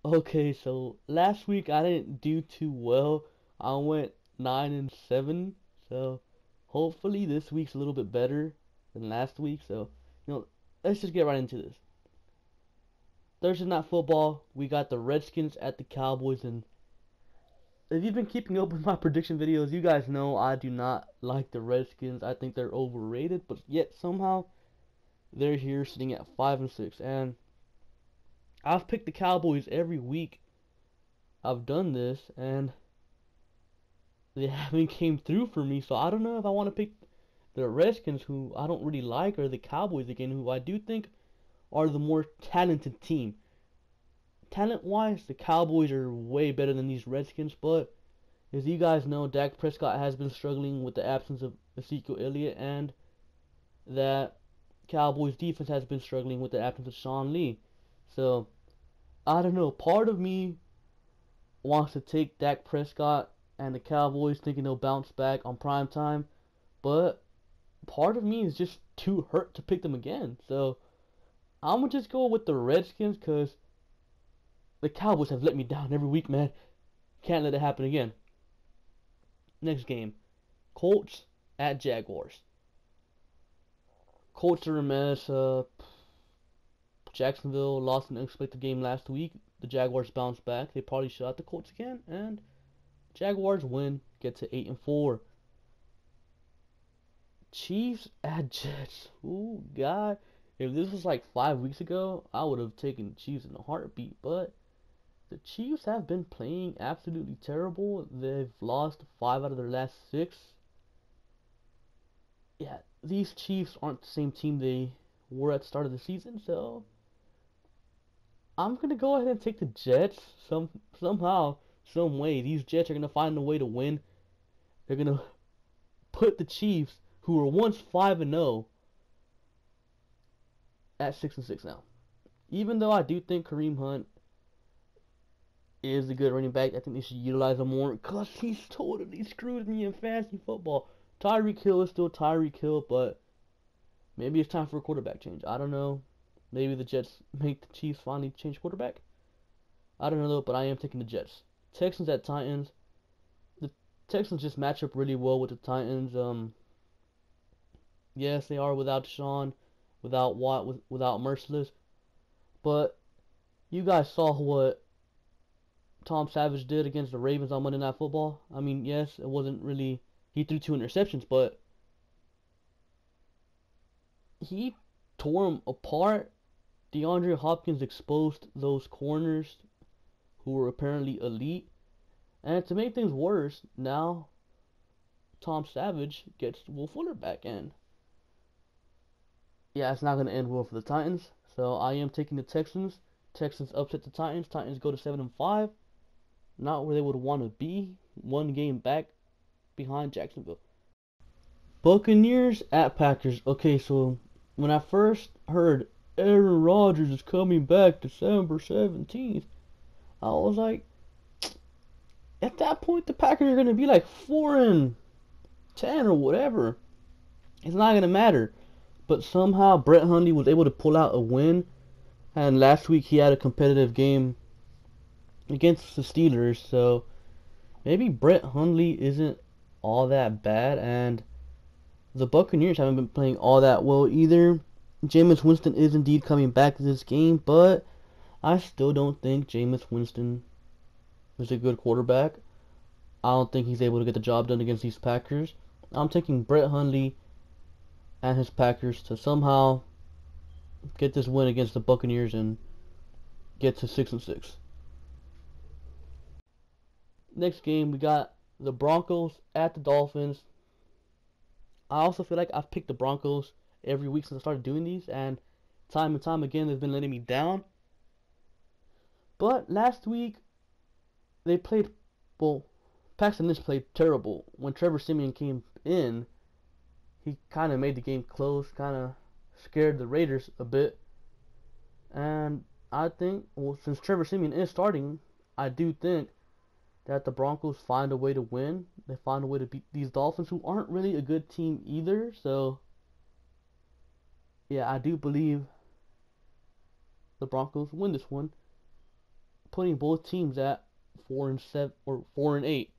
Okay, so last week I didn't do too well. I went 9-7, so hopefully this week's a little bit better than last week. So, you know, let's just get right into this. Thursday night football, we got the Redskins at the Cowboys, and if you've been keeping up with my prediction videos, you guys know I do not like the Redskins. I think they're overrated, but yet somehow they're here sitting at 5-6, and I've picked the Cowboys every week I've done this, and they haven't came through for me. So I don't know if I want to pick the Redskins, who I don't really like, or the Cowboys again, who I do think are the more talented team. Talent-wise, the Cowboys are way better than these Redskins, but as you guys know, Dak Prescott has been struggling with the absence of Ezekiel Elliott, and that Cowboys defense has been struggling with the absence of Sean Lee. So I don't know. Part of me wants to take Dak Prescott and the Cowboys, thinking they'll bounce back on prime time, but part of me is just too hurt to pick them again. So I'm gonna just go with the Redskins because the Cowboys have let me down every week, man. Can't let it happen again. Next game, Colts at Jaguars. Colts are a mess. Jacksonville lost an unexpected game last week. The Jaguars bounced back. They probably shot the Colts again, and Jaguars win, get to 8-4. Chiefs at Jets. Ooh, God. If this was like 5 weeks ago, I would have taken the Chiefs in a heartbeat. But the Chiefs have been playing absolutely terrible. They've lost 5 out of their last 6. Yeah, these Chiefs aren't the same team they were at the start of the season, so I'm gonna go ahead and take the Jets. Somehow, some way, these Jets are gonna find a way to win. They're gonna put the Chiefs, who were once 5-0, at 6-6 now. Even though I do think Kareem Hunt is a good running back, I think they should utilize him more because he's totally screwed me in fantasy football. Tyreek Hill is still Tyreek Hill, but maybe it's time for a quarterback change. I don't know. Maybe the Jets make the Chiefs finally change quarterback. I don't know though, but I am taking the Jets. Texans at Titans. The Texans just match up really well with the Titans. Yes, they are without Sean, without Watt, without Merciless, but you guys saw what Tom Savage did against the Ravens on Monday Night Football. I mean, yes, it wasn't really. He threw 2 interceptions, but he tore them apart. DeAndre Hopkins exposed those corners who were apparently elite. And to make things worse, now Tom Savage gets Will Fuller back in. Yeah, it's not going to end well for the Titans. So I am taking the Texans. Texans upset the Titans. Titans go to 7-5. Not where they would want to be. One game back behind Jacksonville. Buccaneers at Packers. Okay, so when I first heard Aaron Rodgers is coming back December 17th, I was like, at that point, the Packers are going to be like 4-10 or whatever. It's not going to matter. But somehow Brett Hundley was able to pull out a win. And last week he had a competitive game against the Steelers. So maybe Brett Hundley isn't all that bad. And the Buccaneers haven't been playing all that well either. Jameis Winston is indeed coming back to this game, but I still don't think Jameis Winston is a good quarterback. I don't think he's able to get the job done against these Packers. I'm taking Brett Hundley and his Packers to somehow get this win against the Buccaneers and get to 6-6. Next game, we got the Broncos at the Dolphins. I also feel like I've picked the Broncos every week since I started doing these, and time again they've been letting me down. But last week they played, well, Paxton Lynch played terrible. When Trevor Siemian came in, he kind of made the game close, kind of scared the Raiders a bit. And I think, well, since Trevor Siemian is starting, I do think that the Broncos find a way to win. They find a way to beat these Dolphins, who aren't really a good team either. So, yeah, I do believe the Broncos win this one. putting both teams at 4-7 or 4-8.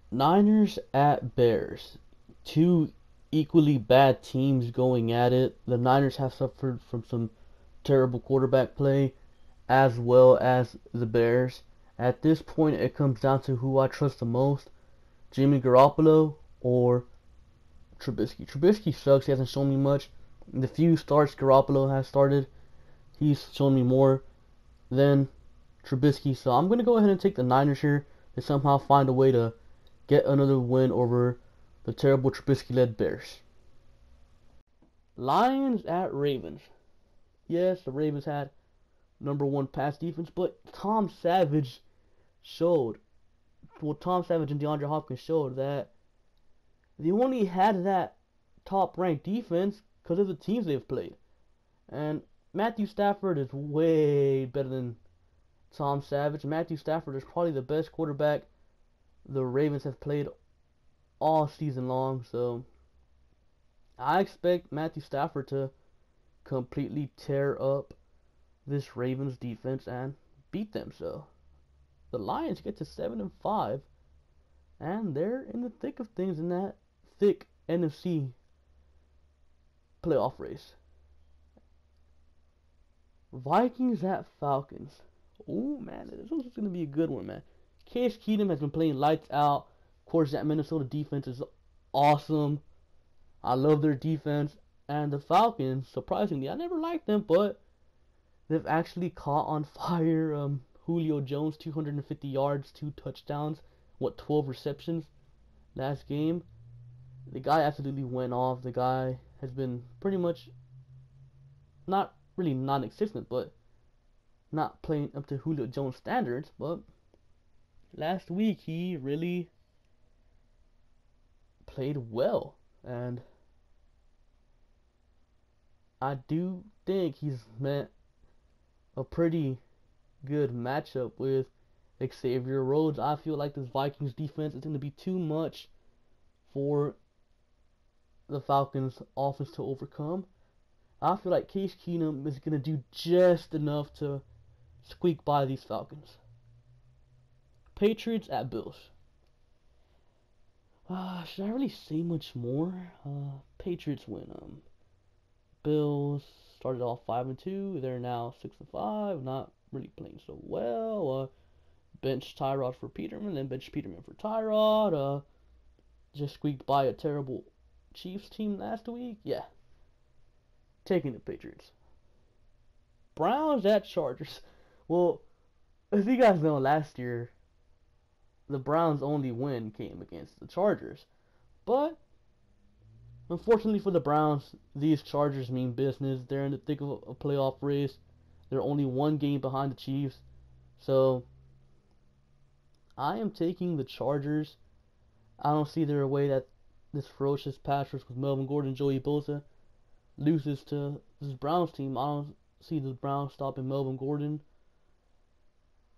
Niners at Bears. Two equally bad teams going at it. The Niners have suffered from some terrible quarterback play as well as the Bears. At this point, it comes down to who I trust the most, Jimmy Garrapollo or Trubisky. Trubisky sucks. He hasn't shown me much. The few starts Garrapollo has started, he's shown me more than Trubisky. So I'm going to go ahead and take the Niners here to somehow find a way to get another win over the terrible Trubisky-led Bears. Lions at Ravens. Yes, the Ravens had #1 pass defense, but Tom Savage showed, Tom Savage and DeAndre Hopkins showed that they only had that top-ranked defense because of the teams they've played. And Matthew Stafford is way better than Tom Savage. Matthew Stafford is probably the best quarterback the Ravens have played all season long. So I expect Matthew Stafford to completely tear up this Ravens defense and beat them. So the Lions get to 7-5, and they're in the thick of things in that thick NFC playoff race. Vikings at Falcons. Oh man, this one's gonna be a good one, man. Case Keenum has been playing lights out. Of course, that Minnesota defense is awesome. I love their defense. And the Falcons, surprisingly, I never liked them, but they've actually caught on fire. Julio Jones, 250 yards, 2 touchdowns, 12 receptions last game. The guy absolutely went off. The guy has been pretty much not really non-existent, but not playing up to Julio Jones standards. But last week he really played well, and I do think he's met a pretty good matchup with Xavier Rhodes. I feel like this Vikings defense is going to be too much for the Falcons offense to overcome. I feel like Case Keenum is going to do just enough to squeak by these Falcons. Patriots at Bills. Should I really say much more? Patriots win. Bills started off 5-2. They're now 6-5. Not really playing so well. Bench Tyrod for Peterman, then bench Peterman for Tyrod. Just squeaked by a terrible Chiefs team last week. Yeah, taking the Patriots. Browns at Chargers. Well, as you guys know, last year the Browns' only win came against the Chargers. But unfortunately for the Browns, these Chargers mean business. They're in the thick of a playoff race. They're only one game behind the Chiefs. So I am taking the Chargers. I don't see there a way that this ferocious pass rush with Melvin Gordon, Joey Bosa loses to this Browns team. I don't see the Browns stopping Melvin Gordon.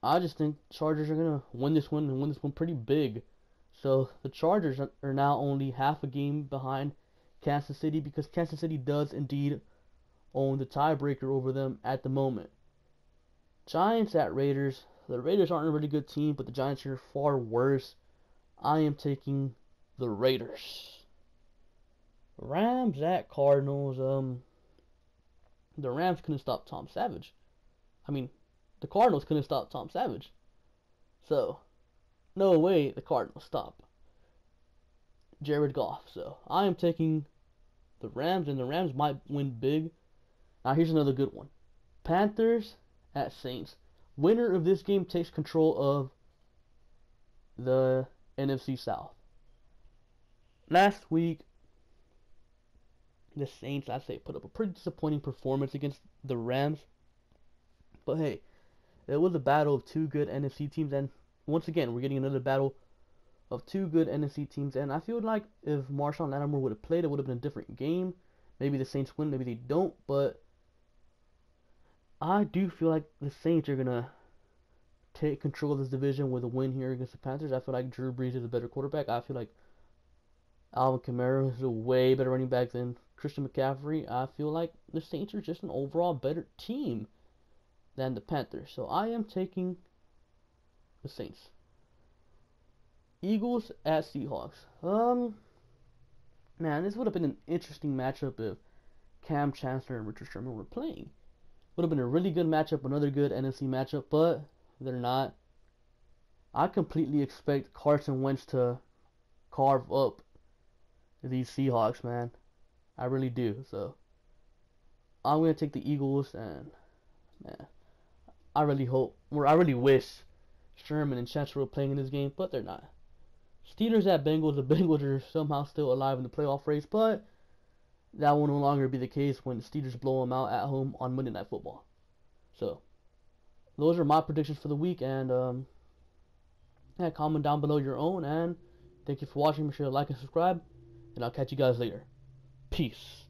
I just think Chargers are going to win this one and win this one pretty big. So the Chargers are now only half a game behind Kansas City because Kansas City does indeed own the tiebreaker over them at the moment. Giants at Raiders. The Raiders aren't a really good team, but the Giants are far worse. I am taking the Raiders. Rams at Cardinals. The Rams couldn't stop Tom Savage. I mean, the Cardinals couldn't stop Tom Savage. So, no way the Cardinals stop Jared Goff. So, I am taking the Rams, and the Rams might win big. Now, here's another good one. Panthers at Saints. Winner of this game takes control of the NFC South. Last week, the Saints, I'd say, put up a pretty disappointing performance against the Rams. But hey, it was a battle of two good NFC teams, and once again, we're getting another battle of two good NFC teams. And I feel like if Marshawn Lattimore would have played, it would have been a different game. Maybe the Saints win, maybe they don't, but I do feel like the Saints are going to take control of this division with a win here against the Panthers. I feel like Drew Brees is a better quarterback. I feel like Alvin Kamara is a way better running back than Christian McCaffrey. I feel like the Saints are just an overall better team than the Panthers. So I am taking the Saints. Eagles at Seahawks. Man, this would have been an interesting matchup if Cam Chancellor and Richard Sherman were playing. Would have been a really good matchup, another good NFC matchup, but they're not. I completely expect Carson Wentz to carve up these Seahawks, man. I really do. So I'm gonna take the Eagles, and man, I really hope, or I really wish Sherman and Chancellor were playing in this game, but they're not. Steelers at Bengals. The Bengals are somehow still alive in the playoff race, but that will no longer be the case when the Steelers blow them out at home on Monday Night Football. So those are my predictions for the week, and yeah, comment down below your own, and thank you for watching. Make sure to like and subscribe, and I'll catch you guys later. Peace.